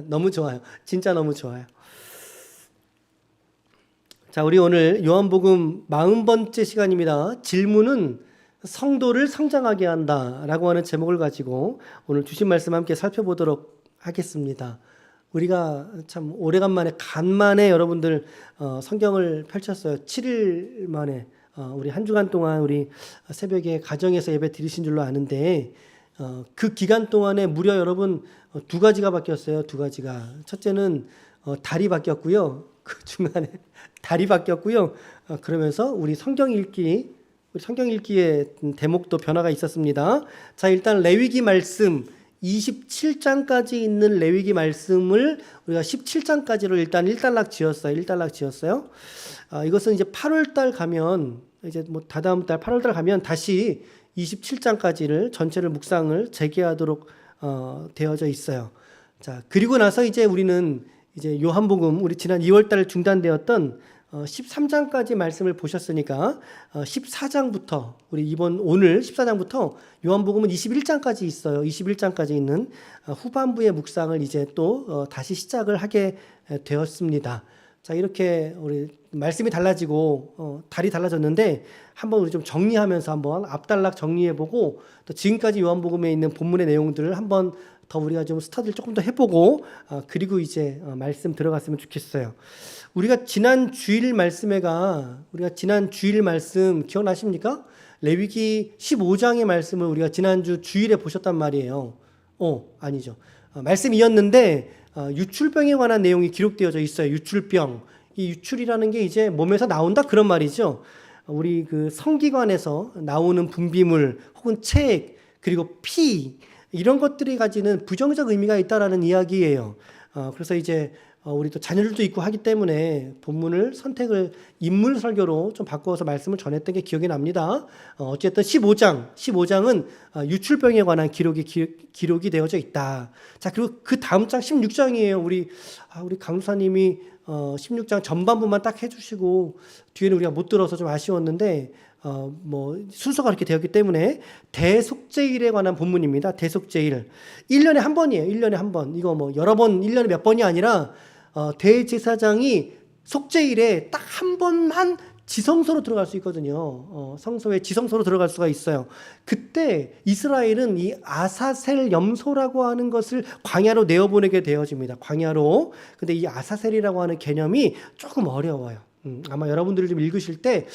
너무 좋아요. 진짜 너무 좋아요. 자, 우리 오늘 요한복음 40번째 시간입니다. 질문은 성도를 성장하게 한다라고 하는 제목을 가지고 오늘 주신 말씀 함께 살펴보도록 하겠습니다. 우리가 참 오래간만에 간만에 여러분들 성경을 펼쳤어요. 7일 만에 우리 한 주간 동안 우리 새벽에 가정에서 예배 드리신 줄로 아는데 그 기간 동안에 무려 여러분 두 가지가 바뀌었어요. 두 가지가. 첫째는 달이 바뀌었고요. 그 중간에 달이 바뀌었고요. 그러면서 우리 성경 읽기의 대목도 변화가 있었습니다. 자, 일단 레위기 말씀 27장까지 있는 레위기 말씀을 우리가 17장까지로 일단 일단락 지었어요. 이것은 이제 8월 달 가면 이제 뭐 다다음 달 8월 달 가면 다시 27장까지를 전체를 묵상을 재개하도록 되어져 있어요. 자, 그리고 나서 이제 우리는 이제 요한복음 우리 지난 2월 달 중단되었던 13장까지 말씀을 보셨으니까 14장부터 오늘 14장부터 요한복음은 21장까지 있어요. 21장까지 있는 후반부의 묵상을 이제 또 다시 시작을 하게 되었습니다. 자, 이렇게 우리 말씀이 달라지고 달이 달라졌는데 한번 우리 좀 정리하면서 한번 앞단락 정리해보고 또 지금까지 요한복음에 있는 본문의 내용들을 한번 더 우리가 좀 스터디를 조금 더 해보고 그리고 이제 말씀 들어갔으면 좋겠어요. 우리가 지난 주일 말씀 기억나십니까? 레위기 15장의 말씀을 우리가 지난주 주일에 보셨단 말이에요. 아니죠. 말씀이었는데 유출병에 관한 내용이 기록되어져 있어요. 유출병. 이 유출이라는 게 이제 몸에서 나온다 그런 말이죠. 우리 그 성기관에서 나오는 분비물 혹은 책 그리고 피 이런 것들이 가지는 부정적 의미가 있다라는 이야기예요. 그래서 이제 우리 또 자녀들도 있고 하기 때문에 본문을 선택을 인물 설교로 좀 바꾸어서 말씀을 전했던 게 기억이 납니다. 어쨌든 15장은 유출병에 관한 기록이 되어져 있다. 자, 그리고 그 다음 장 16장이에요. 우리 강사님이 16장 전반부만 딱 해주시고 뒤에는 우리가 못 들어서 좀 아쉬웠는데 뭐 순서가 그렇게 되었기 때문에 대속죄일에 관한 본문입니다. 대속죄일 1년에 한 번이에요. 1년에 한 번. 이거 뭐 여러 번 1년에 몇 번이 아니라 대제사장이 속죄일에 딱 한 번만 지성소로 들어갈 수 있거든요. 성소에 지성소로 들어갈 수가 있어요. 그때 이스라엘은 이 아사셀 염소라고 하는 것을 광야로 내어보내게 되어집니다. 광야로. 근데 이 아사셀이라고 하는 개념이 조금 어려워요. 아마 여러분들이 좀 읽으실 때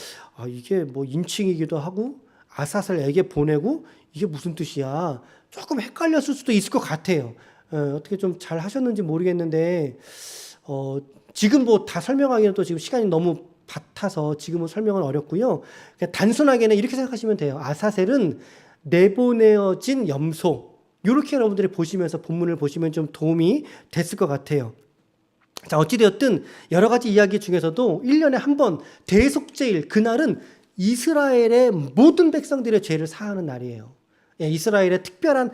이게 뭐 인칭이기도 하고 아사셀에게 보내고 이게 무슨 뜻이야? 조금 헷갈렸을 수도 있을 것 같아요. 어떻게 좀 잘 하셨는지 모르겠는데 지금 뭐 다 설명하기는 또 지금 시간이 너무 바타서 지금은 설명은 어렵고요. 그냥 단순하게는 이렇게 생각하시면 돼요. 아사셀은 내보내어진 염소. 이렇게 여러분들이 보시면서 본문을 보시면 좀 도움이 됐을 것 같아요. 자, 어찌되었든 여러 가지 이야기 중에서도 1년에 한 번 대속죄일 그날은 이스라엘의 모든 백성들의 죄를 사하는 날이에요. 이스라엘의 특별한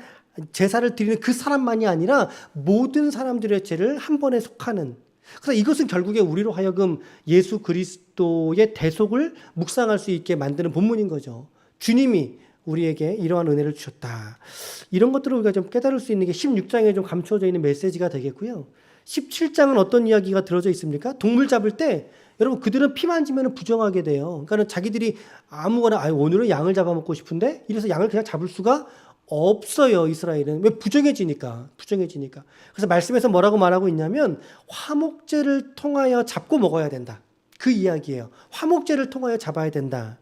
제사를 드리는 그 사람만이 아니라 모든 사람들의 죄를 한 번에 속하는. 그래서 이것은 결국에 우리로 하여금 예수 그리스도의 대속을 묵상할 수 있게 만드는 본문인 거죠. 주님이 우리에게 이러한 은혜를 주셨다. 이런 것들을 우리가 좀 깨달을 수 있는 게 16장에 좀 감춰져 있는 메시지가 되겠고요. 17장은 어떤 이야기가 들어져 있습니까? 동물 잡을 때 여러분 그들은 피 만지면 부정하게 돼요. 그러니까 자기들이 아무거나 오늘은 양을 잡아먹고 싶은데 이래서 양을 그냥 잡을 수가 없어요. 이스라엘은. 왜? 부정해지니까. 그래서 말씀에서 뭐라고 말하고 있냐면 화목제를 통하여 잡고 먹어야 된다. 그 이야기예요. 화목제를 통하여 잡아야 된다.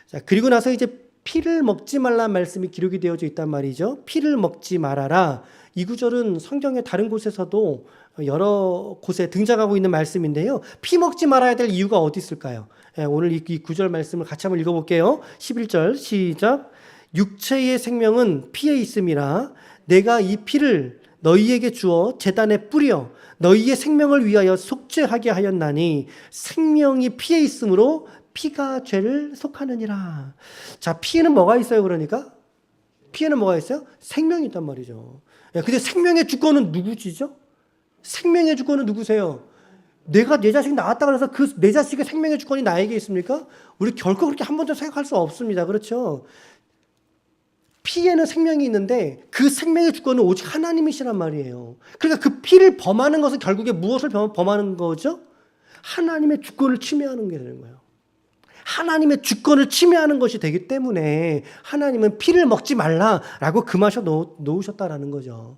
자, 그리고 나서 이제 피를 먹지 말라는 말씀이 기록이 되어져 있단 말이죠. 피를 먹지 말아라. 이 구절은 성경의 다른 곳에서도 여러 곳에 등장하고 있는 말씀인데요. 피 먹지 말아야 될 이유가 어디 있을까요? 오늘 이 구절 말씀을 같이 한번 읽어볼게요. 11절 시작. 육체의 생명은 피에 있음이라 내가 이 피를 너희에게 주어 제단에 뿌려 너희의 생명을 위하여 속죄하게 하였나니 생명이 피에 있으므로 피가 죄를 속하느니라. 자, 피에는 뭐가 있어요? 그러니까 피에는 뭐가 있어요? 생명이 있단 말이죠. 근데 생명의 주권은 누구지죠? 생명의 주권은 누구세요? 내가 내 자식 낳았다 그래서 그 내 자식의 생명의 주권이 나에게 있습니까? 우리 결코 그렇게 한 번도 생각할 수 없습니다. 그렇죠? 피에는 생명이 있는데 그 생명의 주권은 오직 하나님이시란 말이에요. 그러니까 그 피를 범하는 것은 결국에 무엇을 범하는 거죠? 하나님의 주권을 침해하는 게 되는 거예요. 하나님의 주권을 침해하는 것이 되기 때문에 하나님은 피를 먹지 말라라고 금하셔 놓으셨다라는 거죠.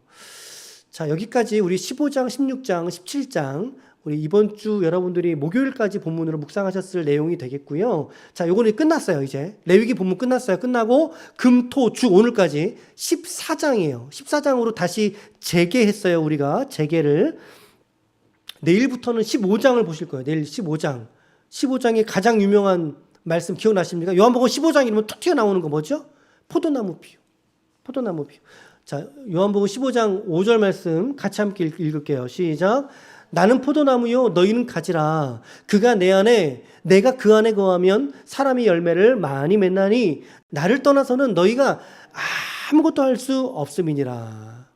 자, 여기까지 우리 15장, 16장, 17장 우리 이번 주 여러분들이 목요일까지 본문으로 묵상하셨을 내용이 되겠고요. 자, 요거는 끝났어요. 이제 레위기 본문 끝났어요. 끝나고 금, 토, 주 오늘까지 14장이에요. 14장으로 다시 재개했어요. 우리가 재개를. 내일부터는 15장을 보실 거예요. 내일 15장. 15장의 가장 유명한 말씀 기억나십니까? 요한복음 15장 이러면 툭 튀어나오는 거 뭐죠? 포도나무 비유. 포도나무 비유. 자, 요한복음 15장 5절 말씀 같이 함께 읽을게요. 시작. 나는 포도나무요 너희는 가지라. 그가 내 안에 내가 그 안에 거하면 사람이 열매를 많이 맺나니 나를 떠나서는 너희가 아무것도 할 수 없음이니라.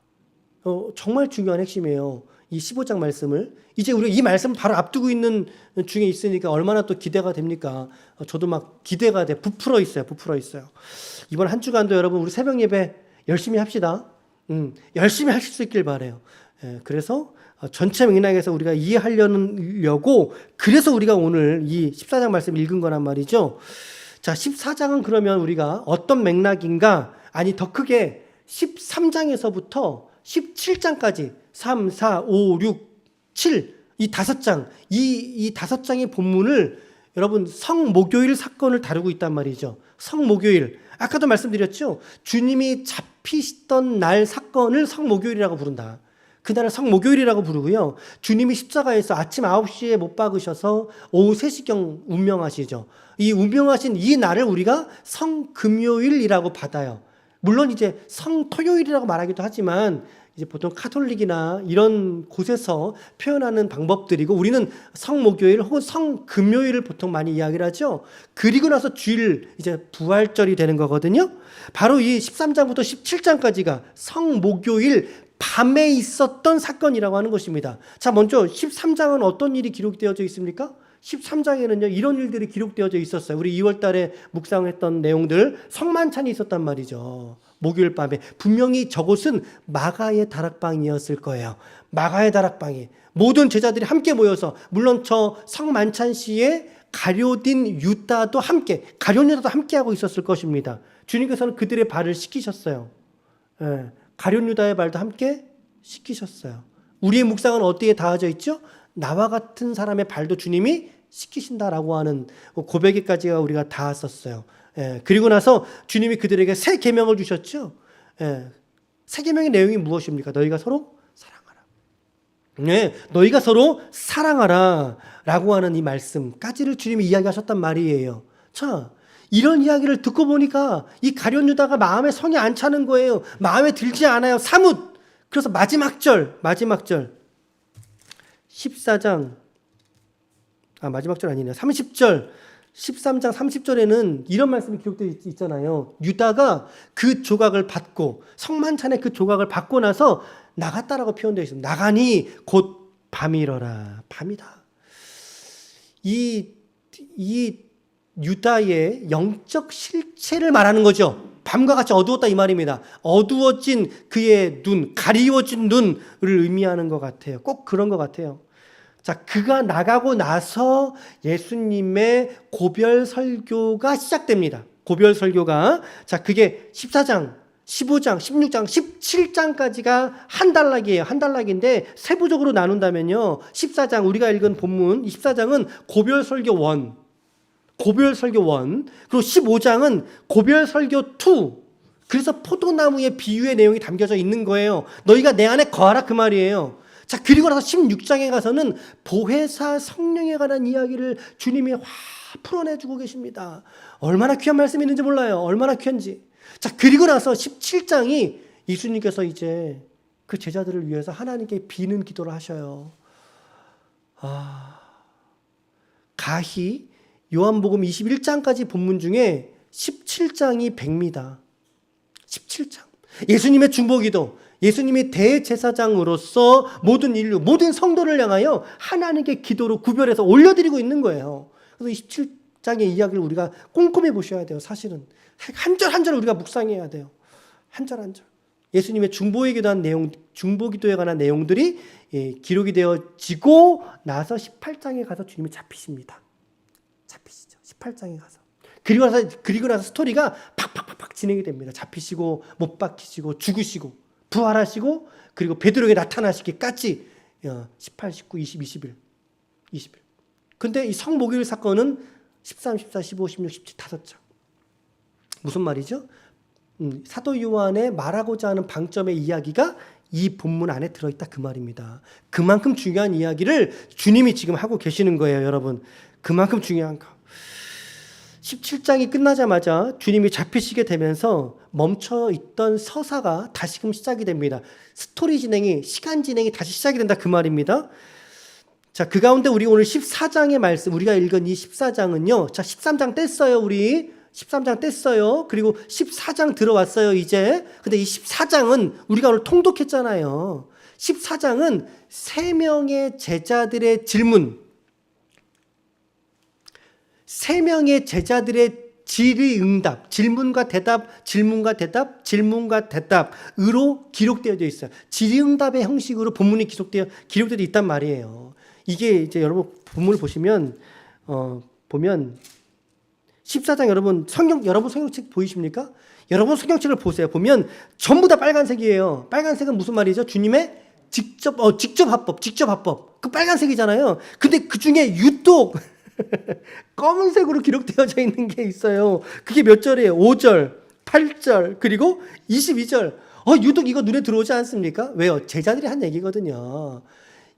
정말 중요한 핵심이에요. 이 15장 말씀을 이제 우리가 이 말씀 바로 앞두고 있는 중에 있으니까 얼마나 또 기대가 됩니까? 저도 막 기대가 돼. 부풀어 있어요. 이번 한 주간도 여러분 우리 새벽 예배 열심히 합시다. 열심히 하실 수 있길 바라요. 그래서 전체 맥락에서 우리가 이해하려고 그래서 우리가 오늘 이 14장 말씀 읽은 거란 말이죠. 자, 14장은 그러면 우리가 어떤 맥락인가? 아니 더 크게 13장에서부터 17장까지 3, 4, 5, 6, 7 이 5장 이 5장의 본문을 여러분 성목요일 사건을 다루고 있단 말이죠. 성목요일 아까도 말씀드렸죠. 주님이 잡히시던 날 사건을 성목요일이라고 부른다. 그날을 성목요일이라고 부르고요. 주님이 십자가에서 아침 9시에 못 박으셔서 오후 3시경 운명하시죠. 이 운명하신 이 날을 우리가 성금요일이라고 받아요. 물론 이제 성토요일이라고 말하기도 하지만 이제 보통 카톨릭이나 이런 곳에서 표현하는 방법들이고 우리는 성목요일 혹은 성금요일을 보통 많이 이야기를 하죠. 그리고 나서 주일 이제 부활절이 되는 거거든요. 바로 이 13장부터 17장까지가 성목요일 밤에 있었던 사건이라고 하는 것입니다. 자, 먼저 13장은 어떤 일이 기록되어져 있습니까? 13장에는요 이런 일들이 기록되어져 있었어요. 우리 2월 달에 묵상했던 내용들 성만찬이 있었단 말이죠. 목요일 밤에 분명히 저곳은 마가의 다락방이었을 거예요. 마가의 다락방이 모든 제자들이 함께 모여서 물론 저 성만찬 시에 가룟 유다도 함께 하고 있었을 것입니다. 주님께서는 그들의 발을 씻기셨어요. 가룟 유다의 발도 함께 씻기셨어요. 우리의 묵상은 어디에 닿아져 있죠? 나와 같은 사람의 발도 주님이 씻기신다라고 하는 고백에까지가 우리가 닿았었어요. 그리고 나서 주님이 그들에게 새 계명을 주셨죠. 새 계명의 내용이 무엇입니까? 너희가 서로 사랑하라. 너희가 서로 사랑하라 라고 하는 이 말씀까지를 주님이 이야기하셨단 말이에요. 자, 이런 이야기를 듣고 보니까 이 가룟 유다가 마음에 성이 안 차는 거예요. 마음에 들지 않아요. 사뭇. 그래서 마지막 절 14장 마지막 절 아니네요. 30절 13장 30절에는 이런 말씀이 기록되어 있잖아요. 유다가 그 조각을 받고 성만찬의 그 조각을 받고 나서 나갔다라고 표현되어 있습니다. 나가니 곧 밤이러라. 밤이다. 이 유다의 영적 실체를 말하는 거죠. 밤과 같이 어두웠다 이 말입니다. 어두워진 그의 눈, 가리워진 눈을 의미하는 것 같아요. 꼭 그런 것 같아요. 자, 그가 나가고 나서 예수님의 고별 설교가 시작됩니다. 고별 설교가. 자, 그게 14장, 15장, 16장, 17장까지가 한 단락이에요. 한 단락인데 세부적으로 나눈다면요. 14장, 우리가 읽은 본문 14장은 고별 설교 1. 고별 설교 1. 그리고 15장은 고별 설교 2. 그래서 포도나무의 비유의 내용이 담겨져 있는 거예요. 너희가 내 안에 거하라 그 말이에요. 자, 그리고 나서 16장에 가서는 보혜사 성령에 관한 이야기를 주님이 풀어내주고 계십니다. 얼마나 귀한 말씀이 있는지 몰라요. 얼마나 귀한지. 자, 그리고 나서 17장이 예수님께서 이제 그 제자들을 위해서 하나님께 비는 기도를 하셔요. 가히 요한복음 21장까지 본문 중에 17장이 백미다. 17장. 예수님의 중보기도, 예수님이 대제사장으로서 모든 인류, 모든 성도를 향하여 하나님께 기도로 구별해서 올려드리고 있는 거예요. 그래서 이 17장의 이야기를 우리가 꼼꼼히 보셔야 돼요. 사실은 한 절 한 절 우리가 묵상해야 돼요. 한 절 한 절. 예수님의 중보기도에 관한 내용들이 기록이 되어지고 나서 18장에 가서 주님이 잡히십니다. 잡히시죠. 18장에 가서. 그리고 나서 스토리가 팍팍팍팍 진행이 됩니다. 잡히시고 못 박히시고 죽으시고 부활하시고 그리고 베드로에게 나타나시기까지 18, 19, 20, 21. 근데 이 성모교일 사건은 13, 14, 15, 16, 17 5장. 무슨 말이죠? 사도 요한의 말하고자 하는 방점의 이야기가 이 본문 안에 들어있다 그 말입니다. 그만큼 중요한 이야기를 주님이 지금 하고 계시는 거예요, 여러분. 그만큼 중요한 거. 17장이 끝나자마자 주님이 잡히시게 되면서 멈춰있던 서사가 다시금 시작이 됩니다. 스토리 진행이, 시간 진행이 다시 시작이 된다 그 말입니다. 자, 그 가운데 우리 오늘 14장의 말씀, 우리가 읽은 이 14장은요. 자, 13장 뗐어요, 우리. 13장 뗐어요. 그리고 14장 들어왔어요, 이제. 근데 이 14장은 우리가 오늘 통독했잖아요. 14장은 3명의 제자들의 질문, 3명의 제자들의 질의응답, 질문과 대답, 질문과 대답, 질문과 대답으로 기록되어 있어요. 질의응답의 형식으로 본문이 기록되어 있단 말이에요. 이게 이제 여러분 본문을 보시면 보면 14장 여러분 성경책 보이십니까? 여러분 성경책을 보세요. 보면 전부 다 빨간색이에요. 빨간색은 무슨 말이죠? 주님의 직접 합법. 그 빨간색이잖아요. 근데 그 중에 유독 검은색으로 기록되어져 있는 게 있어요. 그게 몇 절이에요? 5절, 8절, 그리고 22절. 유독 이거 눈에 들어오지 않습니까? 왜요? 제자들이 한 얘기거든요.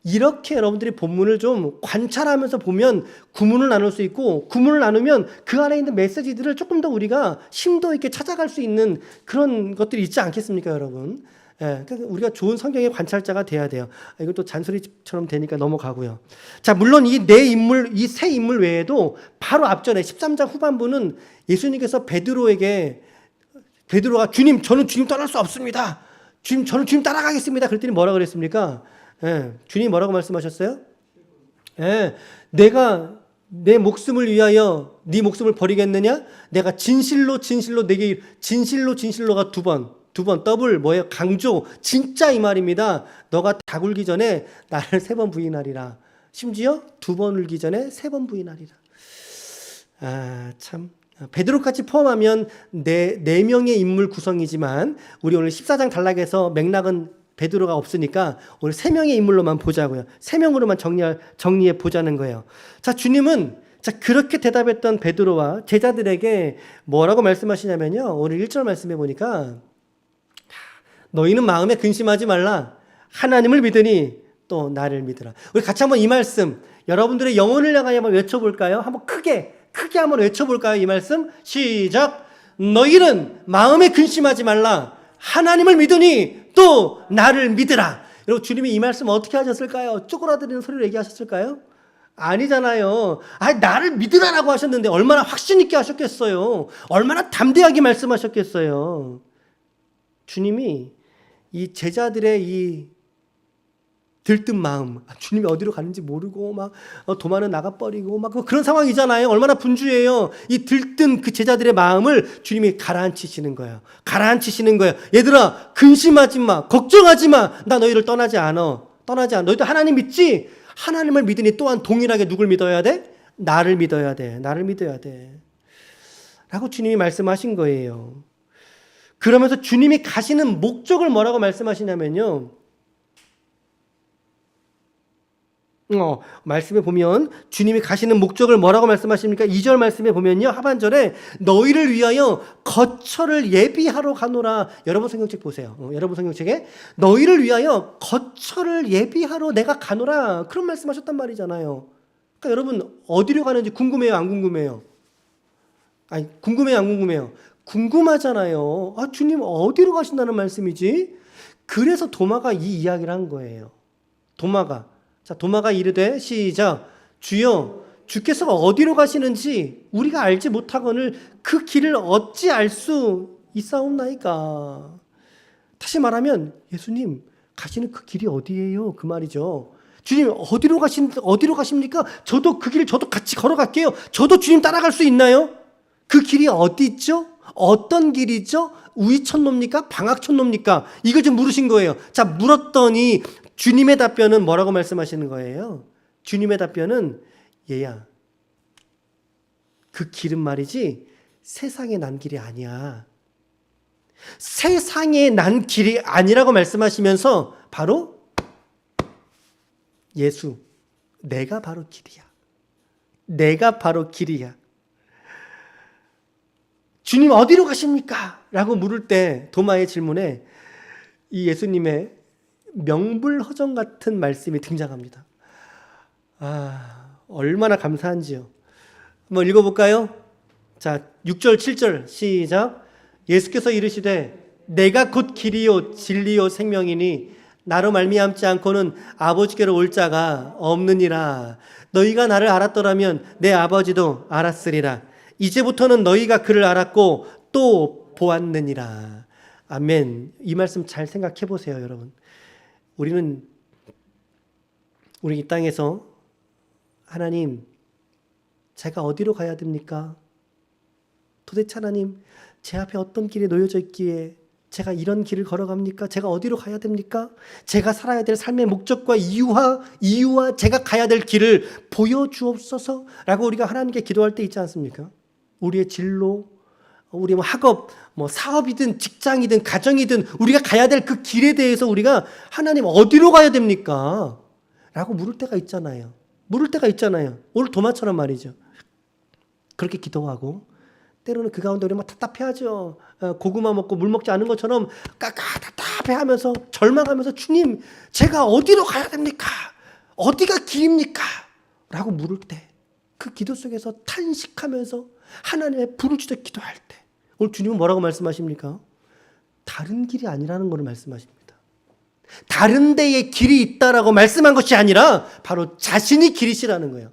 이렇게 여러분들이 본문을 좀 관찰하면서 보면 구문을 나눌 수 있고, 구문을 나누면 그 안에 있는 메시지들을 조금 더 우리가 심도 있게 찾아갈 수 있는 그런 것들이 있지 않겠습니까, 여러분? 그러니까 우리가 좋은 성경의 관찰자가 돼야 돼요. 이것도 잔소리처럼 되니까 넘어가고요. 자, 물론 이 세 인물 외에도 바로 앞전에 13장 후반부는 예수님께서 베드로가 주님, 저는 주님 떠날 수 없습니다. 주님, 저는 주님 따라가겠습니다. 그랬더니 뭐라 그랬습니까? 주님이 뭐라고 말씀하셨어요? 내가 내 목숨을 위하여 네 목숨을 버리겠느냐? 내가 진실로 내게 진실로가 두 번 더블 뭐예요? 강조. 진짜 이 말입니다. 너가 다 굴기 전에 나를 3번 부인하리라. 심지어 2번 울기 전에 3번 부인하리라. 참. 베드로까지 포함하면 네 명의 인물 구성이지만 우리 오늘 14장 단락에서 맥락은 베드로가 없으니까 오늘 3명의 인물로만 보자고요. 3명으로만 정리해 보자는 거예요. 자, 주님은 그렇게 대답했던 베드로와 제자들에게 뭐라고 말씀하시냐면요. 오늘 1절 말씀해 보니까 너희는 마음에 근심하지 말라. 하나님을 믿으니 또 나를 믿으라. 우리 같이 한번 이 말씀 여러분들의 영혼을 향하여 한번 외쳐볼까요? 한번 크게 한번 외쳐볼까요? 이 말씀 시작. 너희는 마음에 근심하지 말라. 하나님을 믿으니 또 나를 믿으라. 여러분 주님이 이 말씀 어떻게 하셨을까요? 쪼그라드리는 소리로 얘기하셨을까요? 아니잖아요. 나를 믿으라라고 하셨는데 얼마나 확신 있게 하셨겠어요. 얼마나 담대하게 말씀하셨겠어요. 주님이 이 제자들의 이 들뜬 마음, 주님이 어디로 가는지 모르고 막 도마는 나가버리고 막 그런 상황이잖아요. 얼마나 분주해요. 이 들뜬 그 제자들의 마음을 주님이 가라앉히시는 거예요. 얘들아 근심하지 마, 걱정하지 마. 나 너희를 떠나지 않아. 너희도 하나님 믿지? 하나님을 믿으니 또한 동일하게 누굴 믿어야 돼? 나를 믿어야 돼. 라고 주님이 말씀하신 거예요. 그러면서 주님이 가시는 목적을 뭐라고 말씀하시냐면요. 말씀에 보면 주님이 가시는 목적을 뭐라고 말씀하십니까? 2절 말씀에 보면요. 하반절에 너희를 위하여 거처를 예비하러 가노라. 여러분 성경책 보세요. 여러분 성경책에 너희를 위하여 거처를 예비하러 내가 가노라. 그런 말씀하셨단 말이잖아요. 그러니까 여러분 어디로 가는지 궁금해요? 안 궁금해요? 궁금해요? 안 궁금해요? 궁금하잖아요. 주님 어디로 가신다는 말씀이지? 그래서 도마가 이 이야기를 한 거예요. 도마가 이르되 시작. 주여 주께서 어디로 가시는지 우리가 알지 못하거늘 그 길을 어찌 알 수 있사옵나이까. 다시 말하면 예수님 가시는 그 길이 어디예요? 그 말이죠. 주님 어디로 가십니까? 저도 그 길 같이 걸어갈게요. 저도 주님 따라갈 수 있나요? 그 길이 어디 있죠? 어떤 길이죠? 우이천로입니까? 방학천로입니까? 이걸 좀 물으신 거예요. 자, 물었더니 주님의 답변은 뭐라고 말씀하시는 거예요? 주님의 답변은 얘야, 그 길은 말이지 세상에 난 길이 아니야. 세상에 난 길이 아니라고 말씀하시면서 바로 예수, 내가 바로 길이야. 내가 바로 길이야. 주님 어디로 가십니까? 라고 물을 때 도마의 질문에 이 예수님의 명불허전 같은 말씀이 등장합니다. 얼마나 감사한지요. 한번 읽어볼까요? 자, 6절 7절 시작. 예수께서 이르시되 내가 곧 길이요 진리요 생명이니 나로 말미암지 않고는 아버지께로 올 자가 없느니라. 너희가 나를 알았더라면 내 아버지도 알았으리라. 이제부터는 너희가 그를 알았고 또 보았느니라. 아멘. 이 말씀 잘 생각해 보세요, 여러분. 우리 이 땅에서 하나님, 제가 어디로 가야 됩니까? 도대체 하나님, 제 앞에 어떤 길이 놓여져 있기에 제가 이런 길을 걸어갑니까? 제가 어디로 가야 됩니까? 제가 살아야 될 삶의 목적과 이유와 제가 가야 될 길을 보여주옵소서 라고 우리가 하나님께 기도할 때 있지 않습니까? 우리의 진로, 우리 학업, 사업이든 직장이든 가정이든 우리가 가야 될 그 길에 대해서 우리가 하나님 어디로 가야 됩니까? 라고 물을 때가 있잖아요. 오늘 도마처럼 말이죠. 그렇게 기도하고 때로는 그 가운데 우리 막 답답해하죠. 고구마 먹고 물 먹지 않은 것처럼 답답해하면서 절망하면서 주님, 제가 어디로 가야 됩니까? 어디가 길입니까? 라고 물을 때 그 기도 속에서 탄식하면서 하나님의 불을 주되 기도할 때 오늘 주님은 뭐라고 말씀하십니까? 다른 길이 아니라는 것을 말씀하십니다. 다른 데에 길이 있다라고 말씀한 것이 아니라 바로 자신이 길이시라는 거예요.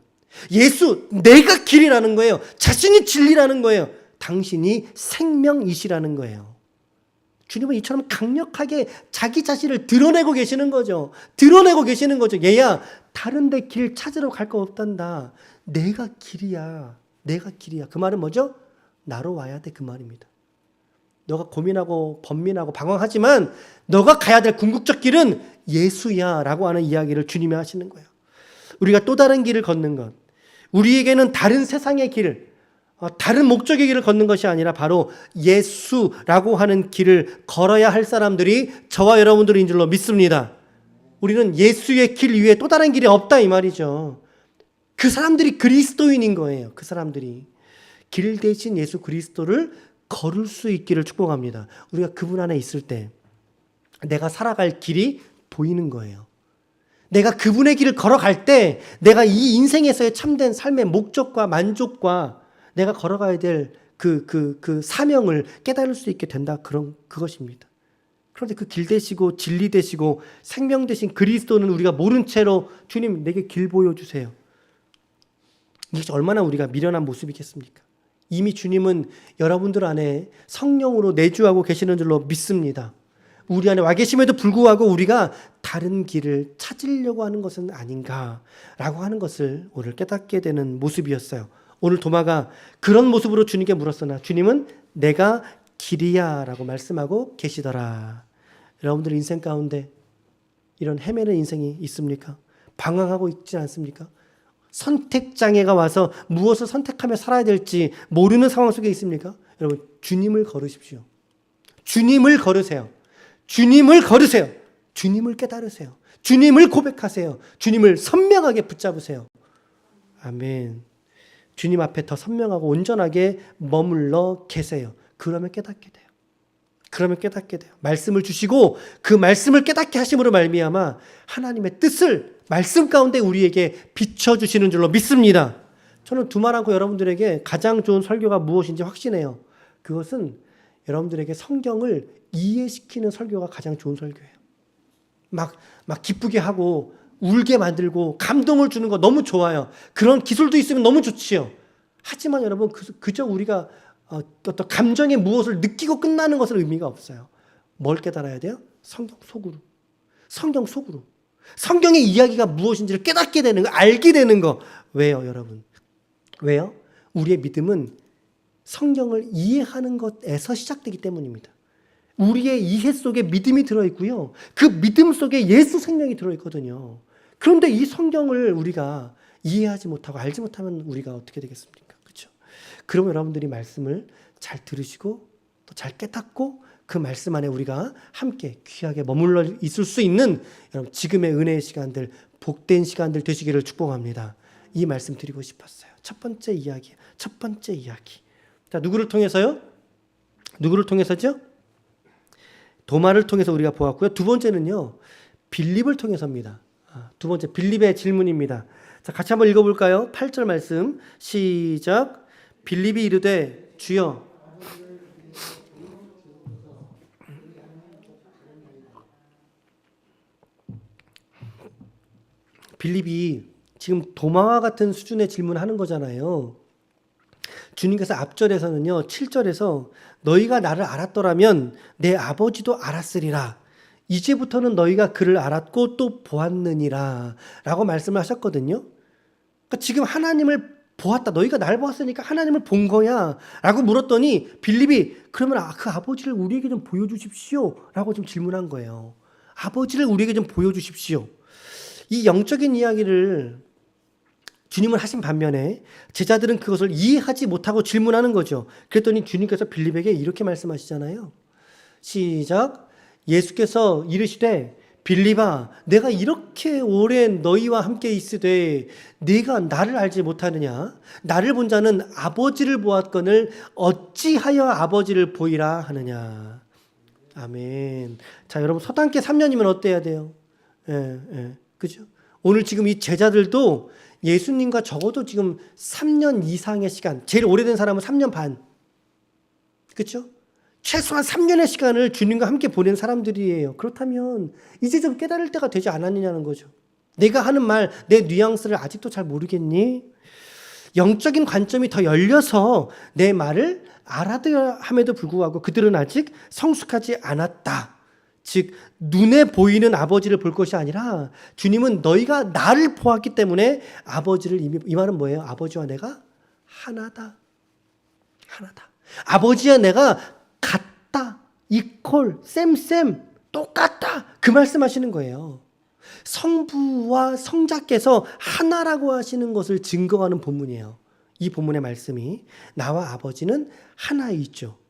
예수, 내가 길이라는 거예요. 자신이 진리라는 거예요. 당신이 생명이시라는 거예요. 주님은 이처럼 강력하게 자기 자신을 드러내고 계시는 거죠. 얘야, 다른 데 길 찾으러 갈 거 없단다. 내가 길이야. 그 말은 뭐죠? 나로 와야 돼, 그 말입니다. 너가 고민하고 번민하고 방황하지만 너가 가야 될 궁극적 길은 예수야 라고 하는 이야기를 주님이 하시는 거예요. 우리가 또 다른 길을 걷는 것, 우리에게는 다른 세상의 길, 다른 목적의 길을 걷는 것이 아니라 바로 예수라고 하는 길을 걸어야 할 사람들이 저와 여러분들인 줄로 믿습니다. 우리는 예수의 길 위에 또 다른 길이 없다 이 말이죠. 그 사람들이 그리스도인인 거예요. 그 사람들이 길 대신 예수 그리스도를 걸을 수 있기를 축복합니다. 우리가 그분 안에 있을 때 내가 살아갈 길이 보이는 거예요. 내가 그분의 길을 걸어갈 때 내가 이 인생에서의 참된 삶의 목적과 만족과 내가 걸어가야 될 그 사명을 깨달을 수 있게 된다. 그것입니다. 그런데 그 길 되시고 진리 되시고 생명 되신 그리스도는 우리가 모른 채로 주님 내게 길 보여주세요. 이게 얼마나 우리가 미련한 모습이겠습니까? 이미 주님은 여러분들 안에 성령으로 내주하고 계시는 줄로 믿습니다. 우리 안에 와 계심에도 불구하고 우리가 다른 길을 찾으려고 하는 것은 아닌가라고 하는 것을 오늘 깨닫게 되는 모습이었어요. 오늘 도마가 그런 모습으로 주님께 물었으나 주님은 내가 길이야 라고 말씀하고 계시더라. 여러분들 인생 가운데 이런 헤매는 인생이 있습니까? 방황하고 있지 않습니까? 선택장애가 와서 무엇을 선택하며 살아야 될지 모르는 상황 속에 있습니까? 여러분, 주님을 걸으십시오. 주님을 걸으세요. 주님을 깨달으세요. 주님을 고백하세요. 주님을 선명하게 붙잡으세요. 아멘. 주님 앞에 더 선명하고 온전하게 머물러 계세요. 그러면 깨닫게 돼요. 말씀을 주시고 그 말씀을 깨닫게 하심으로 말미암아 하나님의 뜻을 말씀 가운데 우리에게 비춰주시는 줄로 믿습니다. 저는 두말하고 여러분들에게 가장 좋은 설교가 무엇인지 확신해요. 그것은 여러분들에게 성경을 이해시키는 설교가 가장 좋은 설교예요. 막 기쁘게 하고 울게 만들고 감동을 주는 거 너무 좋아요. 그런 기술도 있으면 너무 좋지요. 하지만 여러분 그저 우리가 어떤 감정의 무엇을 느끼고 끝나는 것은 의미가 없어요. 뭘 깨달아야 돼요? 성경 속으로. 성경의 이야기가 무엇인지를 깨닫게 되는 거, 알게 되는 거. 왜요, 여러분? 왜요? 우리의 믿음은 성경을 이해하는 것에서 시작되기 때문입니다. 우리의 이해 속에 믿음이 들어있고요. 그 믿음 속에 예수 생명이 들어있거든요. 그런데 이 성경을 우리가 이해하지 못하고 알지 못하면 우리가 어떻게 되겠습니까? 그렇죠? 그러면 여러분들이 말씀을 잘 들으시고 또 잘 깨닫고 그 말씀 안에 우리가 함께 귀하게 머물러 있을 수 있는 여러분 지금의 은혜의 시간들, 복된 시간들 되시기를 축복합니다. 이 말씀 드리고 싶었어요. 첫 번째 이야기. 자, 누구를 통해서요? 누구를 통해서죠? 도마를 통해서 우리가 보았고요. 두 번째는요. 빌립을 통해서입니다. 두 번째 빌립의 질문입니다. 자, 같이 한번 읽어볼까요? 8절 말씀 시작. 빌립이 이르되 주여 빌립이 지금 도마와 같은 수준의 질문하는 거잖아요. 주님께서 앞절에서는요. 7절에서 너희가 나를 알았더라면 내 아버지도 알았으리라. 이제부터는 너희가 그를 알았고 또 보았느니라 라고 말씀을 하셨거든요. 그러니까 지금 하나님을 보았다. 너희가 날 보았으니까 하나님을 본 거야 라고 물었더니 빌립이 그러면 그 아버지를 우리에게 좀 보여주십시오 라고 좀 질문한 거예요. 아버지를 우리에게 좀 보여주십시오. 이 영적인 이야기를 주님을 하신 반면에 제자들은 그것을 이해하지 못하고 질문하는 거죠. 그랬더니 주님께서 빌립에게 이렇게 말씀하시잖아요. 시작. 예수께서 이르시되 빌립아 내가 이렇게 오랜 너희와 함께 있으되 네가 나를 알지 못하느냐? 나를 본 자는 아버지를 보았거늘 어찌하여 아버지를 보이라 하느냐? 아멘. 자, 여러분 서당계 3년이면 어때야 돼요? 그죠? 오늘 지금 이 제자들도 예수님과 적어도 지금 3년 이상의 시간, 제일 오래된 사람은 3년 반. 그렇죠? 최소한 3년의 시간을 주님과 함께 보낸 사람들이에요. 그렇다면 이제 좀 깨달을 때가 되지 않았느냐는 거죠. 내가 하는 말, 내 뉘앙스를 아직도 잘 모르겠니? 영적인 관점이 더 열려서 내 말을 알아들어야 함에도 불구하고 그들은 아직 성숙하지 않았다. 즉 눈에 보이는 아버지를 볼 것이 아니라 주님은 너희가 나를 보았기 때문에 아버지를 이 말은 뭐예요? 아버지와 내가 하나다. 아버지와 내가 같다. 이퀄, 쌤, 똑같다. 그 말씀하시는 거예요. 성부와 성자께서 하나라고 하시는 것을 증거하는 본문이에요. 이 본문의 말씀이 나와 아버지는 하나이죠.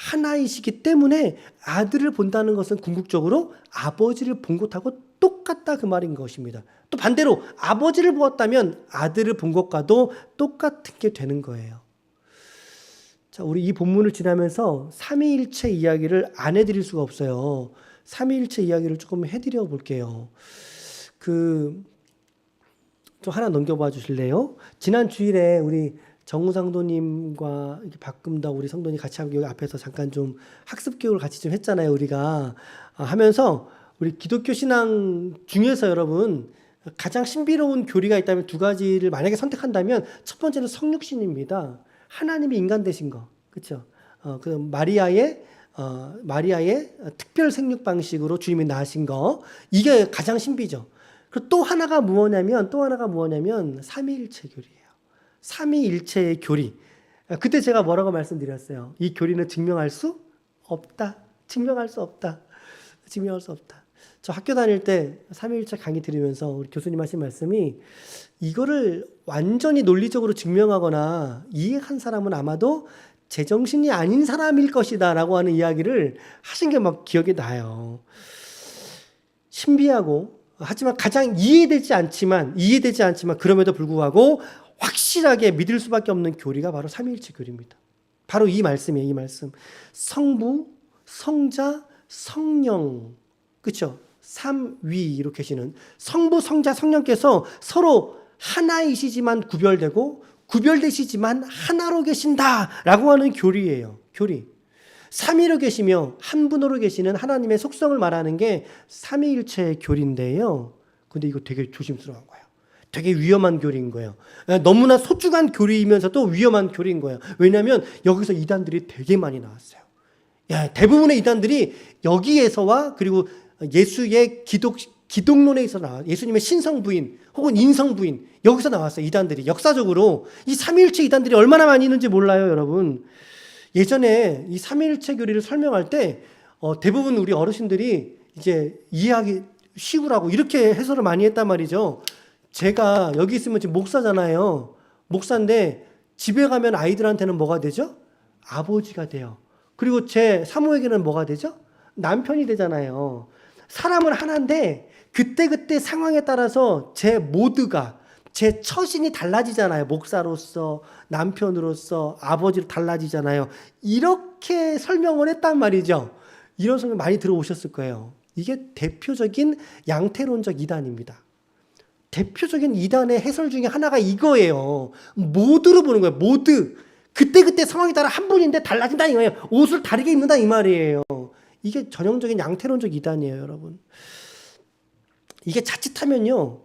하나이시기 때문에 아들을 본다는 것은 궁극적으로 아버지를 본 것하고 똑같다 그 말인 것입니다. 또 반대로 아버지를 보았다면 아들을 본 것과도 똑같은 게 되는 거예요. 자, 우리 이 본문을 지나면서 삼위일체 이야기를 안 해드릴 수가 없어요. 삼위일체 이야기를 조금 해드려 볼게요. 좀 하나 넘겨봐 주실래요? 지난 주일에 우리 정우 상도님과 박금다 우리 성도님 같이 여기 앞에서 잠깐 좀 학습 교육을 같이 좀 했잖아요. 우리가 하면서 우리 기독교 신앙 중에서 여러분 가장 신비로운 교리가 있다면 두 가지를 만약에 선택한다면 첫 번째는 성육신입니다. 하나님이 인간 되신 거, 그렇죠? 그 마리아의 특별 생육 방식으로 주님이 낳으신 거, 이게 가장 신비죠. 그리고 또 하나가 무엇냐면 삼위일체 교리예요. 삼위일체의 교리. 그때 제가 뭐라고 말씀드렸어요? 이 교리는 증명할 수 없다. 저 학교 다닐 때 삼위일체 강의 들으면서 우리 교수님 하신 말씀이 이거를 완전히 논리적으로 증명하거나 이해한 사람은 아마도 제정신이 아닌 사람일 것이다 라고 하는 이야기를 하신 게 막 기억이 나요. 신비하고 하지만 가장 이해되지 않지만 그럼에도 불구하고 확실하게 믿을 수밖에 없는 교리가 바로 삼위일체 교리입니다. 바로 이 말씀이에요. 이 말씀. 성부, 성자, 성령. 그렇죠? 삼위 이렇게 계시는 성부, 성자, 성령께서 서로 하나이시지만 구별되시지만 하나로 계신다라고 하는 교리예요. 교리. 삼위로 계시며 한 분으로 계시는 하나님의 속성을 말하는 게 삼위일체의 교리인데요. 근데 이거 되게 조심스러운 거예요. 되게 위험한 교리인 거예요. 너무나 소중한 교리이면서도 위험한 교리인 거예요. 왜냐하면 여기서 이단들이 되게 많이 나왔어요. 대부분의 이단들이 여기에서와 그리고 예수의 기독론에서 나와 예수님의 신성 부인 혹은 인성 부인 여기서 나왔어요. 이단들이 역사적으로 이 삼위일체 이단들이 얼마나 많이 있는지 몰라요, 여러분. 예전에 이 삼위일체 교리를 설명할 때 대부분 우리 어르신들이 이제 이해하기 쉬우라고 이렇게 해설을 많이 했단 말이죠. 제가 여기 있으면 지금 목사잖아요. 목사인데 집에 가면 아이들한테는 뭐가 되죠? 아버지가 돼요. 그리고 제 사모에게는 뭐가 되죠? 남편이 되잖아요. 사람은 하나인데 그때그때 상황에 따라서 제 모드가 제 처신이 달라지잖아요. 목사로서, 남편으로서, 아버지로 달라지잖아요. 이렇게 설명을 했단 말이죠. 이런 설명 많이 들어오셨을 거예요. 이게 대표적인 양태론적 이단입니다. 대표적인 이단의 해설 중에 하나가 이거예요. 모드로 보는 거예요. 모드. 그때그때 상황에 따라 한 분인데 달라진다 이거예요. 옷을 다르게 입는다 이 말이에요. 이게 전형적인 양태론적 이단이에요, 여러분. 이게 자칫하면요,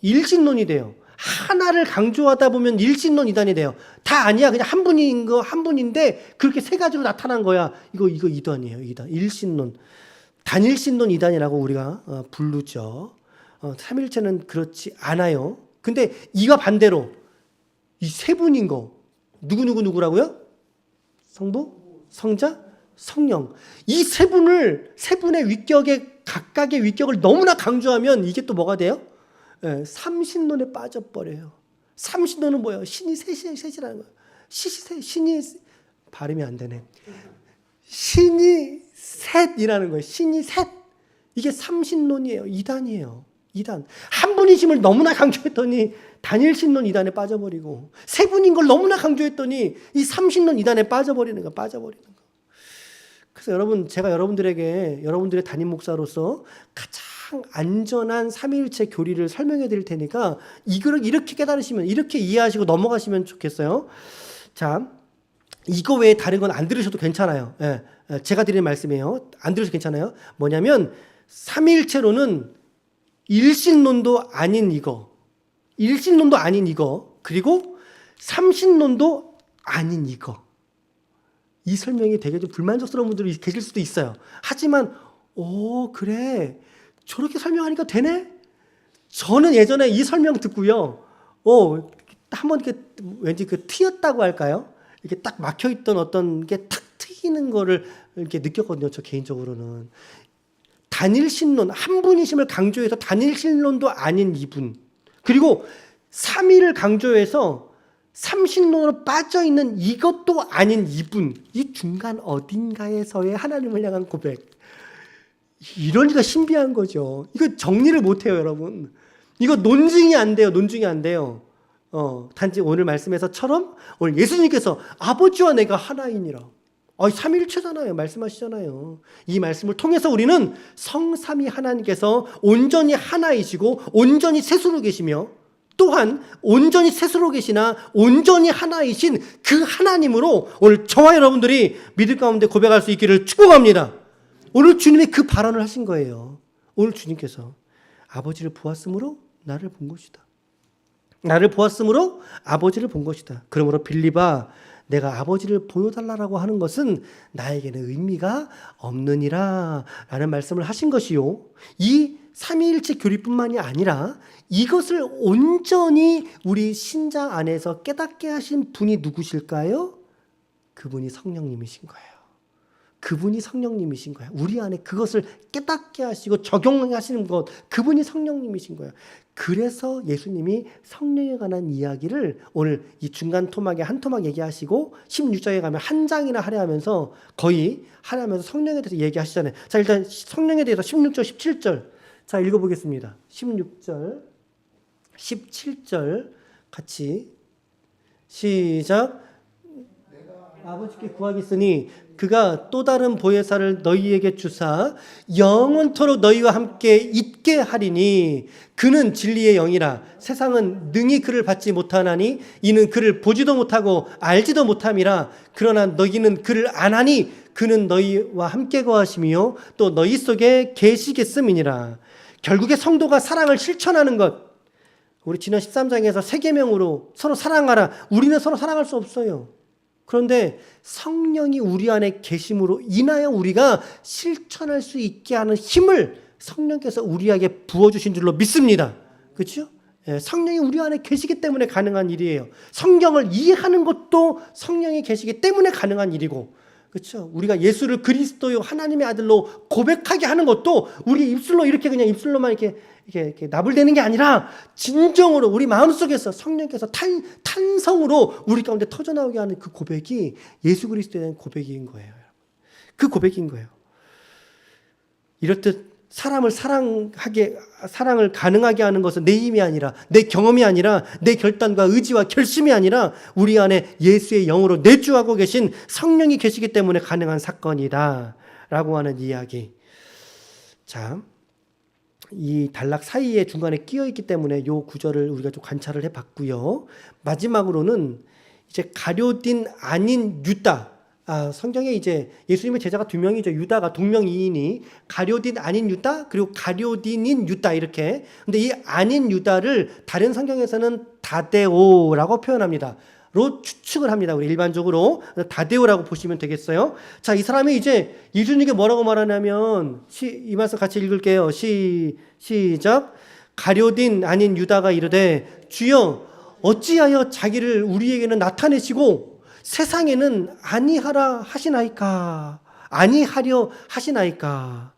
일신론이 돼요. 하나를 강조하다 보면 일신론 이단이 돼요. 다 아니야. 그냥 한 분인 거, 한 분인데 그렇게 세 가지로 나타난 거야. 이거 이단이에요. 이단. 일신론. 단일신론 이단이라고 우리가 부르죠. 삼일체는 그렇지 않아요. 근데 이와 반대로 이 세 분인 거 누구라고요? 성부, 성자, 성령. 이 세 분의 위격에 각각의 위격을 너무나 강조하면 이게 또 뭐가 돼요? 삼신론에 빠져버려요. 삼신론은 뭐예요? 신이 셋이라는 거예요. 신이 발음이 안 되네. 신이 셋이라는 거예요. 신이 셋. 이게 삼신론이에요. 이단이에요. 이단. 한 분이심을 너무나 강조했더니 단일신론 이단에 빠져버리고 세 분인 걸 너무나 강조했더니 이 삼신론 이단에 빠져버리는 거. 그래서 여러분, 제가 여러분들에게 여러분들의 담임 목사로서 가장 안전한 삼위일체 교리를 설명해 드릴 테니까 이거를 이렇게 깨달으시면, 이렇게 이해하시고 넘어가시면 좋겠어요. 자, 이거 외에 다른 건 안 들으셔도 괜찮아요. 제가 드리는 말씀이에요. 안 들으셔도 괜찮아요. 뭐냐면 삼위일체로는 일신론도 아닌 이거, 그리고 삼신론도 아닌 이거. 이 설명이 되게 좀 불만족스러운 분들이 계실 수도 있어요. 하지만 그래, 저렇게 설명하니까 되네? 저는 예전에 이 설명 듣고요, 한번 이렇게 왠지 그 트였다고 할까요? 이렇게 딱 막혀있던 어떤 게 탁 트이는 거를 이렇게 느꼈거든요. 저 개인적으로는. 단일신론, 한 분이심을 강조해서 단일신론도 아닌 이분, 그리고 삼위를 강조해서 삼신론으로 빠져있는 이것도 아닌 이분, 이 중간 어딘가에서의 하나님을 향한 고백. 이러니까 신비한 거죠. 이거 정리를 못해요, 여러분. 이거 논증이 안 돼요. 단지 오늘 말씀에서처럼 오늘 예수님께서 아버지와 내가 하나이니라. 삼일체잖아요. 말씀하시잖아요. 이 말씀을 통해서 우리는 성삼위 하나님께서 온전히 하나이시고 온전히 셋으로 계시며 또한 온전히 셋으로 계시나 온전히 하나이신 그 하나님으로 오늘 저와 여러분들이 믿을 가운데 고백할 수 있기를 축복합니다. 오늘 주님이 그 발언을 하신 거예요. 오늘 주님께서 아버지를 보았으므로 나를 본 것이다. 나를 보았으므로 아버지를 본 것이다. 그러므로 빌립아, 내가 아버지를 보여달라고 하는 것은 나에게는 의미가 없느니라 라는 말씀을 하신 것이요, 이 삼위일체 교리뿐만이 아니라 이것을 온전히 우리 신자 안에서 깨닫게 하신 분이 누구실까요? 그분이 성령님이신 거예요. 우리 안에 그것을 깨닫게 하시고 적용하시는 것, 그분이 성령님이신 거예요. 그래서 예수님이 성령에 관한 이야기를 오늘 이 중간 토막에 한 토막 얘기하시고 16장에 가면 한 장이나 할애하면서 거의 할애하면서 성령에 대해서 얘기하시잖아요. 자, 일단 성령에 대해서 16절, 17절 자, 읽어보겠습니다. 16절, 17절 같이 시작. 아버지께 구하겠으니 그가 또 다른 보혜사를 너희에게 주사 영원토록 너희와 함께 있게 하리니 그는 진리의 영이라. 세상은 능히 그를 받지 못하나니 이는 그를 보지도 못하고 알지도 못함이라. 그러나 너희는 그를 아나니 그는 너희와 함께 거하시며 또 너희 속에 계시겠음이니라. 결국에 성도가 사랑을 실천하는 것, 우리 지난 13장에서 세 계명으로 서로 사랑하라. 우리는 서로 사랑할 수 없어요. 그런데 성령이 우리 안에 계심으로 인하여 우리가 실천할 수 있게 하는 힘을 성령께서 우리에게 부어주신 줄로 믿습니다. 그렇죠? 성령이 우리 안에 계시기 때문에 가능한 일이에요. 성경을 이해하는 것도 성령이 계시기 때문에 가능한 일이고, 그렇죠? 우리가 예수를 그리스도요 하나님의 아들로 고백하게 하는 것도 우리 입술로 이렇게 그냥 입술로만 이렇게 나불대는 게 아니라 진정으로 우리 마음속에서 성령께서 탄성으로 우리 가운데 터져나오게 하는 그 고백이 예수 그리스도에 대한 고백인 거예요. 그 고백인 거예요. 이렇듯 사랑을 가능하게 하는 것은 내 힘이 아니라, 내 경험이 아니라, 내 결단과 의지와 결심이 아니라 우리 안에 예수의 영으로 내주하고 계신 성령이 계시기 때문에 가능한 사건이다 라고 하는 이야기. 자, 이 단락 사이에 중간에 끼어 있기 때문에 이 구절을 우리가 좀 관찰을 해봤고요. 마지막으로는 이제 가룟 아닌 유다. 성경에 이제 예수님의 제자가 두 명이죠. 유다가 동명이인이 가룟 아닌 유다, 그리고 가룟인 유다 이렇게. 근데 이 아닌 유다를 다른 성경에서는 다데오라고 표현합니다. 로 추측을 합니다. 우리 일반적으로 다데오라고 보시면 되겠어요. 자, 이 사람이 이제 예수님께 뭐라고 말하냐면 이 말씀 같이 읽을게요. 시작. 가룟 아닌 유다가 이르되 주여 어찌하여 자기를 우리에게는 나타내시고 세상에는 아니하려 하시나이까.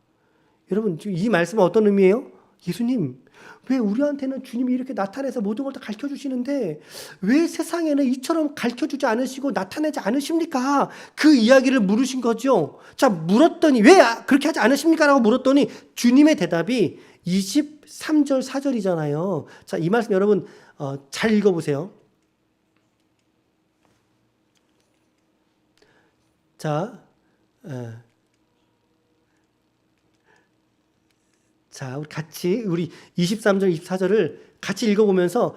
여러분, 이 말씀은 어떤 의미예요? 예수님, 왜 우리한테는 주님이 이렇게 나타내서 모든 걸 다 가르쳐 주시는데 왜 세상에는 이처럼 가르쳐 주지 않으시고 나타내지 않으십니까? 그 이야기를 물으신 거죠. 자, 물었더니 왜 그렇게 하지 않으십니까? 라고 물었더니 주님의 대답이 23절 4절이잖아요. 자, 이 말씀 여러분 잘 읽어보세요. 자, 우리 같이 우리 23절, 24절을 같이 읽어보면서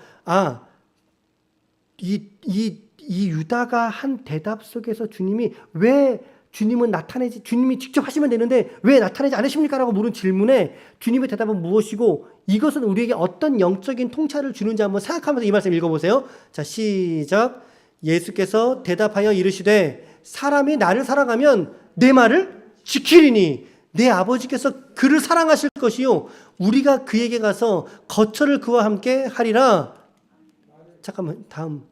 이 유다가 한 대답 속에서 주님이 왜 주님이 직접 하시면 되는데 왜 나타내지 않으십니까? 라고 물은 질문에 주님의 대답은 무엇이고 이것은 우리에게 어떤 영적인 통찰을 주는지 한번 생각하면서 이 말씀 읽어보세요. 자, 시작. 예수께서 대답하여 이르시되 사람이 나를 사랑하면 내 말을 지키리니 내 아버지께서 그를 사랑하실 것이요 우리가 그에게 가서 거처를 그와 함께 하리라. 잠깐만, 다음.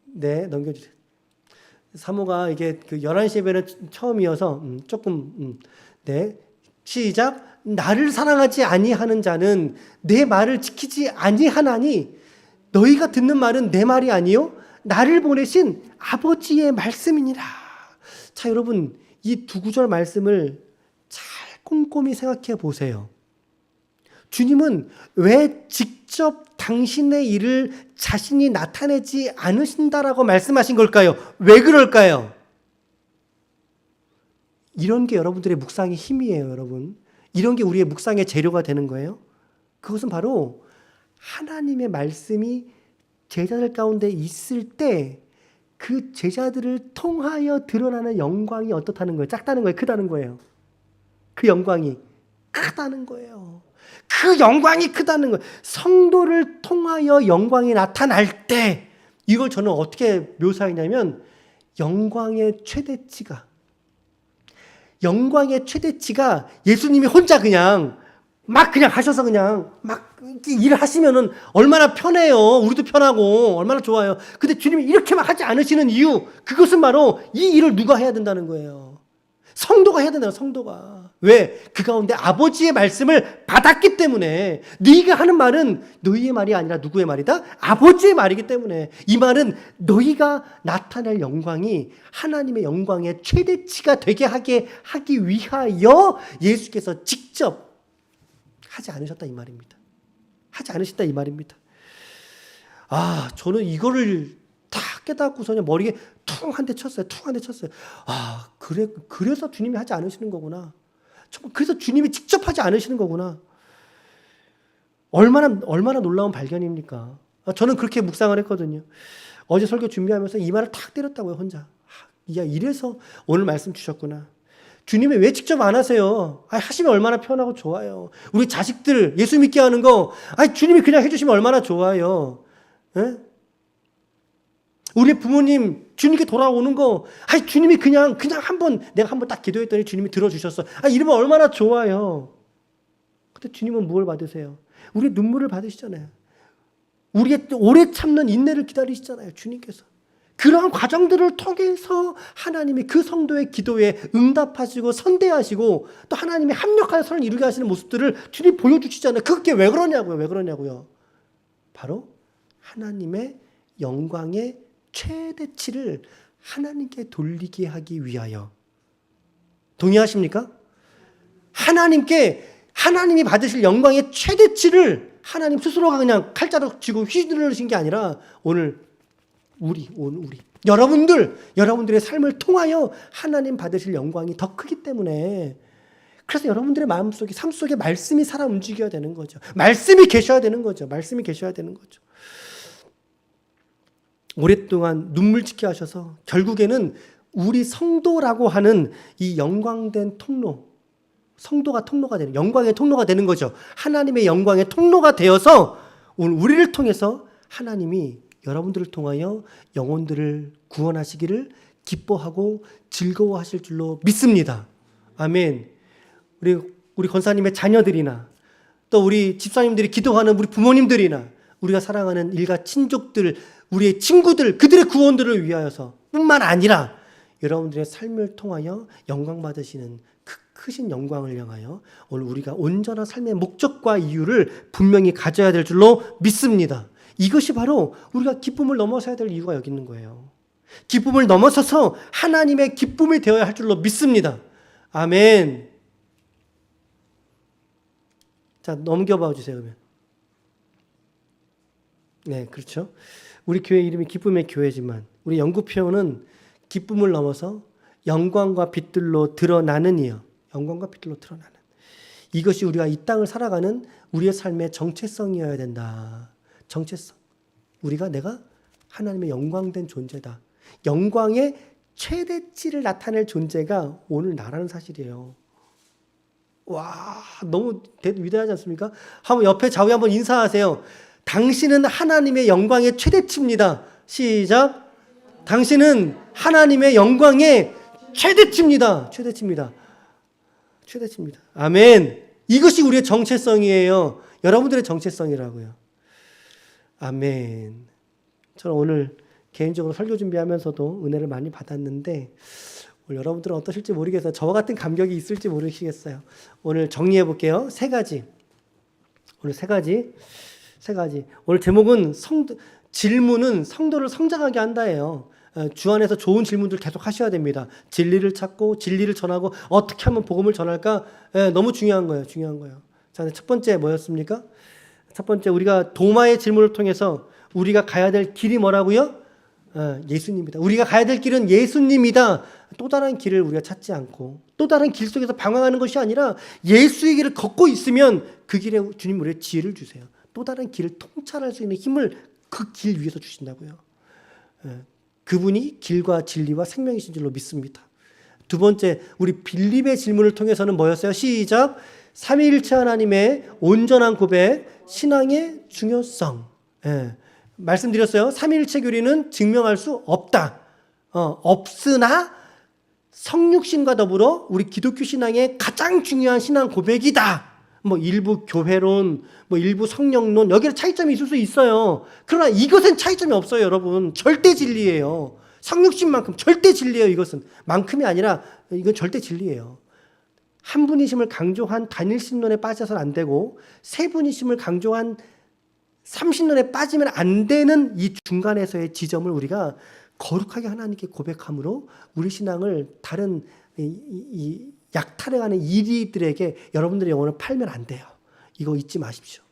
네, 넘겨주세요. 사모가 이게 그 11시 예배는 처음이어서 조금 네, 시작. 나를 사랑하지 아니하는 자는 내 말을 지키지 아니하나니 너희가 듣는 말은 내 말이 아니요 나를 보내신 아버지의 말씀이니라. 자, 여러분, 이 두 구절 말씀을 잘 꼼꼼히 생각해 보세요. 주님은 왜 직접 당신의 일을 자신이 나타내지 않으신다라고 말씀하신 걸까요? 왜 그럴까요? 이런 게 여러분들의 묵상의 힘이에요, 여러분. 이런 게 우리의 묵상의 재료가 되는 거예요. 그것은 바로 하나님의 말씀이 제자들 가운데 있을 때 그 제자들을 통하여 드러나는 영광이 어떻다는 거예요? 작다는 거예요? 크다는 거예요? 그 영광이 크다는 거예요. 그 영광이 크다는 거예요. 성도를 통하여 영광이 나타날 때 이걸 저는 어떻게 묘사하냐면 영광의 최대치가 예수님이 혼자 그냥 하셔서 그냥 일을 하시면은 얼마나 편해요. 우리도 편하고 얼마나 좋아요. 근데 주님이 이렇게 막 하지 않으시는 이유, 그것은 바로 이 일을 누가 해야 된다는 거예요. 성도가 해야 된다는, 성도가. 왜? 그 가운데 아버지의 말씀을 받았기 때문에. 네가 하는 말은 너희의 말이 아니라 누구의 말이다? 아버지의 말이기 때문에. 이 말은 너희가 나타낼 영광이 하나님의 영광의 최대치가 되게 하기 위하여 예수께서 직접 하지 않으셨다 이 말입니다. 저는 이거를 다 깨닫고서 머리에 퉁 한 대 쳤어요. 그래서 주님이 하지 않으시는 거구나. 그래서 주님이 직접 하지 않으시는 거구나. 얼마나 놀라운 발견입니까? 저는 그렇게 묵상을 했거든요. 어제 설교 준비하면서 이 말을 탁 때렸다고요, 혼자. 이래서 오늘 말씀 주셨구나. 주님이 왜 직접 안 하세요? 하시면 얼마나 편하고 좋아요. 우리 자식들 예수 믿게 하는 거, 주님이 그냥 해주시면 얼마나 좋아요. 에? 우리 부모님 주님께 돌아오는 거, 주님이 그냥 내가 한번 딱 기도했더니 주님이 들어주셨어. 이러면 얼마나 좋아요. 근데 주님은 무엇을 받으세요? 우리의 눈물을 받으시잖아요. 우리의 오래 참는 인내를 기다리시잖아요. 주님께서. 그러한 과정들을 통해서 하나님이 그 성도의 기도에 응답하시고 선대하시고 또 하나님이 합력하여 선을 이루게 하시는 모습들을 주님이 보여주시잖아요. 그게 왜 그러냐고요. 바로 하나님의 영광의 최대치를 하나님께 돌리게 하기 위하여. 동의하십니까? 하나님이 받으실 영광의 최대치를 하나님 스스로가 그냥 칼자루 쥐고 휘두르신 게 아니라 오늘 우리 여러분들의 삶을 통하여 하나님 받으실 영광이 더 크기 때문에, 그래서 여러분들의 마음속에 삶 속에 말씀이 살아 움직여야 되는 거죠. 말씀이 계셔야 되는 거죠. 오랫동안 눈물 짓게 하셔서 결국에는 우리 성도라고 하는 이 영광된 통로, 성도가 통로가 되는, 영광의 통로가 되는 거죠. 하나님의 영광의 통로가 되어서 오늘 우리를 통해서 하나님이 여러분들을 통하여 영혼들을 구원하시기를 기뻐하고 즐거워하실 줄로 믿습니다. 아멘. 우리 권사님의 자녀들이나 또 우리 집사님들이 기도하는 우리 부모님들이나 우리가 사랑하는 일가 친족들, 우리의 친구들, 그들의 구원들을 위하여서 뿐만 아니라 여러분들의 삶을 통하여 영광 받으시는 그 크신 영광을 향하여 오늘 우리가 온전한 삶의 목적과 이유를 분명히 가져야 될 줄로 믿습니다. 이것이 바로 우리가 기쁨을 넘어서야 될 이유가 여기 있는 거예요. 기쁨을 넘어서서 하나님의 기쁨이 되어야 할 줄로 믿습니다. 아멘. 자, 넘겨봐 주세요. 그러면. 네, 그렇죠. 우리 교회 이름이 기쁨의 교회지만 우리 연구표현은 기쁨을 넘어서 영광과 빛들로 드러나는 이요. 영광과 빛들로 드러나는. 이것이 우리가 이 땅을 살아가는 우리의 삶의 정체성이어야 된다. 정체성. 내가 하나님의 영광된 존재다. 영광의 최대치를 나타낼 존재가 오늘 나라는 사실이에요. 와, 너무 위대하지 않습니까? 한번 옆에 좌우에 한번 인사하세요. 당신은 하나님의 영광의 최대치입니다. 시작. 당신은 하나님의 영광의 최대치입니다. 아멘. 이것이 우리의 정체성이에요. 여러분들의 정체성이라고요. 아멘. 저는 오늘 개인적으로 설교 준비하면서도 은혜를 많이 받았는데 오늘 여러분들은 어떠실지 모르겠어요. 저와 같은 감격이 있을지 모르시겠어요. 오늘 정리해 볼게요. 세 가지. 오늘 제목은 질문은 성도를 성장하게 한다예요. 주 안에서 좋은 질문들 계속 하셔야 됩니다. 진리를 찾고 진리를 전하고 어떻게 하면 복음을 전할까? 너무 중요한 거예요. 자, 첫 번째 뭐였습니까? 첫 번째, 우리가 도마의 질문을 통해서 우리가 가야 될 길이 뭐라고요? 예수님이다. 우리가 가야 될 길은 예수님이다. 또 다른 길을 우리가 찾지 않고 또 다른 길 속에서 방황하는 것이 아니라 예수의 길을 걷고 있으면 그 길에 주님 우리의 지혜를 주세요. 또 다른 길을 통찰할 수 있는 힘을 그 길 위에서 주신다고요. 그분이 길과 진리와 생명이신 줄로 믿습니다. 두 번째, 우리 빌립의 질문을 통해서는 뭐였어요? 시작. 삼위일체 하나님의 온전한 고백, 신앙의 중요성. 말씀드렸어요. 삼위일체 교리는 증명할 수 없다. 없으나 성육신과 더불어 우리 기독교 신앙의 가장 중요한 신앙 고백이다. 일부 교회론, 일부 성령론, 여기는 차이점이 있을 수 있어요. 그러나 이것은 차이점이 없어요, 여러분. 절대 진리예요. 성육신만큼 절대 진리예요, 이것은. 만큼이 아니라 이건 절대 진리예요. 한 분이심을 강조한 단일신론에 빠져서는 안 되고 세 분이심을 강조한 삼신론에 빠지면 안 되는 이 중간에서의 지점을 우리가 거룩하게 하나님께 고백함으로 우리 신앙을 다른 이 약탈해가는 이리들에게 여러분들의 영혼을 팔면 안 돼요. 이거 잊지 마십시오.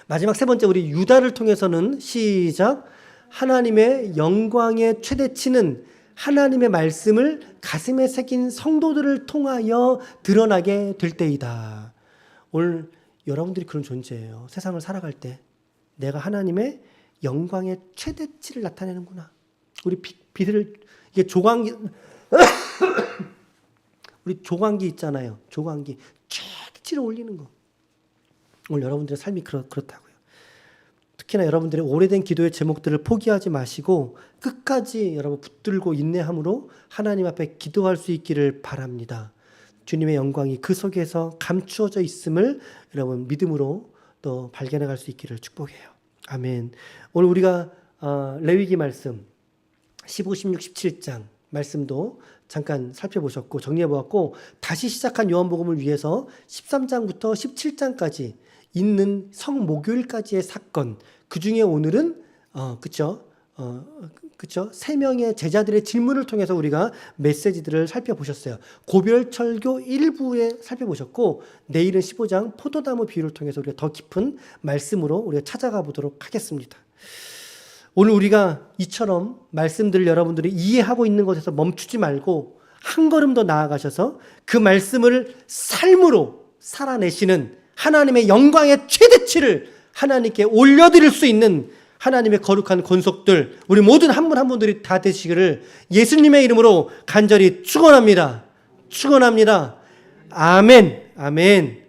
마지막 세 번째, 우리 유다를 통해서는 시작. 하나님의 영광의 최대치는 하나님의 말씀을 가슴에 새긴 성도들을 통하여 드러나게 될 때이다. 오늘 여러분들이 그런 존재예요. 세상을 살아갈 때 내가 하나님의 영광의 최대치를 나타내는구나. 우리 빛을 이게 조광기 우리 조광기 있잖아요. 조광기 최대치를 올리는 거. 오늘 여러분들의 삶이 그렇다고요. 특히나 여러분들의 오래된 기도의 제목들을 포기하지 마시고 끝까지 여러분 붙들고 인내함으로 하나님 앞에 기도할 수 있기를 바랍니다. 주님의 영광이 그 속에서 감추어져 있음을 여러분 믿음으로 또 발견해 갈 수 있기를 축복해요. 아멘. 오늘 우리가 레위기 말씀 15, 16, 17장 말씀도 잠깐 살펴보셨고 정리해 보았고, 다시 시작한 요한복음을 위해서 13장부터 17장까지 있는 성목요일까지의 사건, 그 중에 오늘은 그쵸? 세 명의 제자들의 질문을 통해서 우리가 메시지들을 살펴보셨어요. 고별철교 일부에 살펴보셨고, 내일은 15장 포도나무 비유를 통해서 우리가 더 깊은 말씀으로 우리가 찾아가 보도록 하겠습니다. 오늘 우리가 이처럼 말씀들을 여러분들이 이해하고 있는 것에서 멈추지 말고 한 걸음 더 나아가셔서 그 말씀을 삶으로 살아내시는 하나님의 영광의 최대치를 하나님께 올려드릴 수 있는 하나님의 거룩한 권속들, 우리 모든 한 분 한 분들이 다 되시기를 예수님의 이름으로 간절히 축원합니다. 축원합니다. 아멘. 아멘.